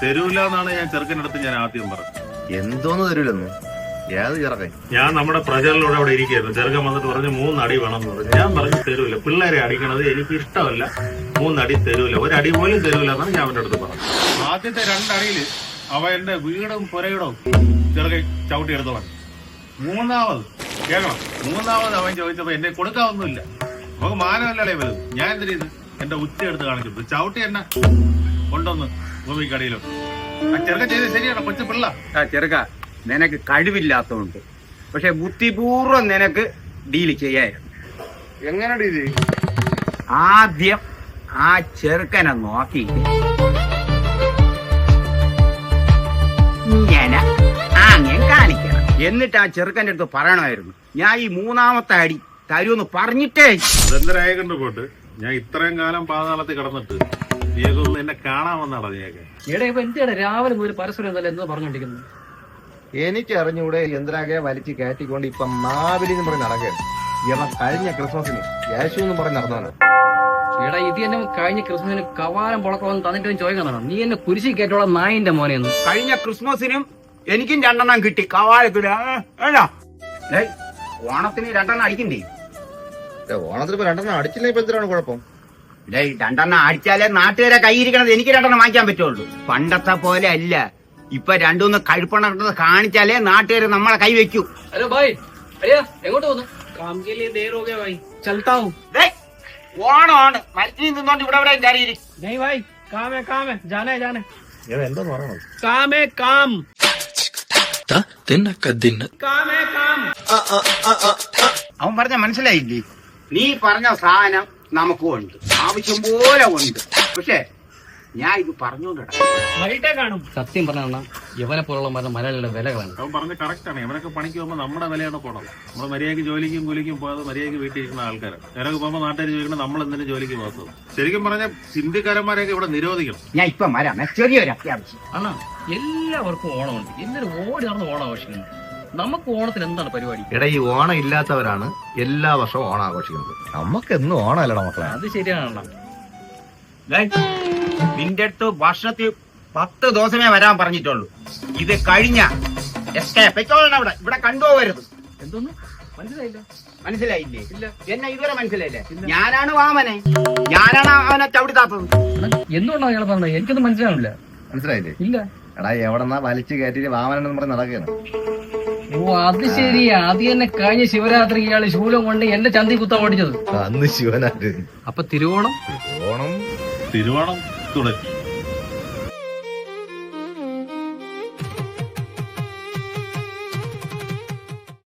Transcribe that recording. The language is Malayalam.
തരൂല എന്നാണ് ഞാൻ ചെറുക്കനടുത്ത് ഞാൻ ആദ്യം പറഞ്ഞത്. എന്തോന്ന് തരൂലെന്ന്? ഏത് ചെറുക്കൻ? ഞാൻ നമ്മുടെ പ്രജകളിലൂടെ അവിടെ ഇരിക്കുകയായിരുന്നു. ചെറുക്കൻ വന്നിട്ട് പറഞ്ഞു 3 അടി വേണമെന്ന് പറഞ്ഞു. ഞാൻ പറഞ്ഞു തരൂല, പിള്ളേരെ അടിക്കണത് എനിക്ക് ഇഷ്ടമല്ല, 3 അടി തരൂല, 1 അടി പോലും തരൂല എന്നാണ് ഞാൻ അവന്റെ അടുത്ത് പറഞ്ഞത്. ആദ്യത്തെ 2 അടിയില് അവ എന്റെ വീടും പുരയിടവും ചെറുക്കൻ ചവിട്ടിയെടുത്തോളാം. മൂന്നാമത് അവൻ ചോദിച്ചപ്പോ എന്നെ കൊടുക്കാവൊന്നുമില്ല. നമുക്ക് മാനമല്ലേ വലുത്. ഞാൻ എന്ത് ചെയ്ത് എന്റെ ഉച്ച എടുത്ത് കാണിച്ചു ചവിട്ടി എന്നെ കൊണ്ടൊന്ന് ഭൂമിക്കടിയിലോ. ആ ചെറുക്കൻ ചെയ്ത് ശരിയാണ്, കൊച്ചു പിള്ള. ചെറുക്ക, നിനക്ക് കഴിവില്ലാത്തതുകൊണ്ട്, പക്ഷെ ബുദ്ധിപൂർവ്വം നിനക്ക് ഡീല് ചെയ്യായിരുന്നു. എങ്ങനെ ഡീല്? ആദ്യം ആ ചെറുക്കനെ നോക്കി ഇങ്ങനെ ആംഗ്യം കാണിക്കണം. എന്നിട്ട് ആ ചെറുക്കന്റെ അടുത്ത് പറയണമായിരുന്നു, ഞാൻ ഈ 3ാമത്തെ അടി തരുമെന്ന് പറഞ്ഞിട്ടേ. അതെന്തരായകൊണ്ട് പോട്ട് ഞാൻ ഇത്രയും കാലം പാതാളത്തിൽ കിടന്നിട്ട് നീയൊക്കെ എന്നെ കാണാൻ വന്നാടാ നീയൊക്കെ. ഇവിടെ ഇപ്പൊ എന്തിനാണ് രാവിലെ മുതൽ പരസ്പരം എന്നല്ല എന്തോ പറഞ്ഞോണ്ടിരിക്കുന്നത്? എനിക്ക് അറിഞ്ഞൂടെ യന്ത്രാകെ വലിച്ച് കയറ്റിക്കൊണ്ട് ഇപ്പൊ മാവിലി എന്ന് പറഞ്ഞ് നടക്കുകയാണ്. ഇവൻ കഴിഞ്ഞ ക്രിസ്മസിന് യേശു എന്ന് പറഞ്ഞ് നടന്നവനാ. എടാ ഇത് എന്നെ കഴിഞ്ഞ ക്രിസ്മസിന് കവാലം പൊളക്കമെന്ന് തന്നിട്ട് ചോദിക്കുന്നതാണോ? നീ എന്നെ കുരിശി കേട്ടോളാം നായിന്റെ മോനെയൊന്നും. കഴിഞ്ഞ ക്രിസ്മസിനും എനിക്കും 2 കിട്ടി കവാലത്തില്. ഓണത്തിന് 2 അടിക്കണ്ടേ? ഓണത്തിന് ഇപ്പൊ 2 അടിച്ചില്ല. ഇപ്പൊ എന്തിനാണ് കുഴപ്പം? 2 അടിച്ചാലേ നാട്ടുകാരെ കൈയിരിക്കണത് എനിക്ക് 2 വാങ്ങിക്കാൻ പറ്റുള്ളൂ. പണ്ടത്തെ പോലെ അല്ല, ഇപ്പൊ 2 കഴുപ്പണത് കാണിച്ചാലേ നാട്ടുകാര് നമ്മളെ കൈ വെക്കൂ. ഹലോ ഭായ്, അയ്യാ എങ്ങോട്ട് പോകുന്നു? കാം കെ ലിയെ ദേർ ഹോ ഗയാ ഭായ്, ചൽത്താ ഹൂം. ഓണമാണ് മരത്തിൽ നിന്നോണ്ട് ഇവിടെ ഇവിടെ കയറിയിരിക്കും. नहीं भाई, काम है जाना है എന്താ പറയണത്? काम है काम അവൻ പറഞ്ഞ മനസ്സിലായില്ലേ? നീ പറഞ്ഞ സാധനം നമുക്കും ഉണ്ട്, ആവശ്യം പോലെ ഉണ്ട്. പക്ഷെ ഞാൻ ഇത് പറഞ്ഞോണ്ടാ വൈകിട്ടേ കാണും. സത്യം പറഞ്ഞ ഇവനെ പോലുള്ള മലയാളികളുടെ വില കാണും. അവൻ പറഞ്ഞ കറക്റ്റ് ആണ്. ഇവരൊക്കെ പണിക്ക് പോകുമ്പോൾ നമ്മുടെ വിലയാണ് പോണത്. നമ്മൾ മര്യാദയ്ക്ക് ജോലിക്കും കൂലിക്കും പോകാതെ മര്യാദയ്ക്ക് വീട്ടിൽ ഇരിക്കുന്ന ആൾക്കാർ. ഇവരൊക്കെ പോകുമ്പോൾ നാട്ടുകാർ ചോദിക്കണം നമ്മൾ എന്തിനും ജോലിക്ക് പോകത്തത്. ശരിക്കും പറഞ്ഞാൽ ഹിന്ദിക്കാരന്മാരെയൊക്കെ ഇവിടെ നിരോധിക്കണം. ഞാൻ ഇപ്പൊ വരാം, ചെറിയൊരു അത്യാവശ്യം. അണ്ണാ, എല്ലാവർക്കും ഓണമുണ്ട്. എല്ലാവരും ഓടി നടന്ന് ഓണം ആഘോഷിക്കുന്നു. നമുക്ക് ഓണത്തിന് എന്താണ് പരിപാടി? എടാ, ഈ ഓണം ഇല്ലാത്തവരാണ് എല്ലാ വർഷവും ഓണം ആഘോഷിക്കുന്നത്. നമുക്കെന്നും ഓണമല്ലടാ മക്കളെ. അത് ശരിയാണ്. നിന്റെ അടുത്ത് വർഷത്തിൽ 10 ദിവസമേ വരാൻ പറഞ്ഞിട്ടുള്ളൂ. ഇത് കഴിഞ്ഞ അവിടെ ഇവിടെ കണ്ടുപോകരുത്. എന്തോന്ന് മനസ്സിലായില്ല? മനസ്സിലായില്ലേ? ഇല്ല. എന്നെ ഇതുവരെ മനസ്സിലായില്ലേ? ഞാനാണ് വാമനെ, ഞാനാണ് അവനെ ചവിട്ടിത്താത്തത്. എന്തുകൊണ്ടാണ് അയാൾ പറഞ്ഞത്? എനിക്കൊന്നും മനസ്സിലാവില്ല. മനസ്സിലായില്ലേ? ഇല്ല. എടാ, എവിടെന്നാ വലിച്ചു കയറ്റിട്ട് വാമനെന്ന് പറഞ്ഞ് നടക്കുകയാണ്. ഓ അത് ശരിയാ. അത് തന്നെ കഴിഞ്ഞ ശിവരാത്രി ഇയാള് ശൂലം കൊണ്ട് എന്റെ ചന്തി കുത്താൻ ഓടിച്ചത്. അന്ന് ശിവനായിട്ട്. അപ്പൊ തിരുവോണം തിരുവോണം തുടങ്ങി.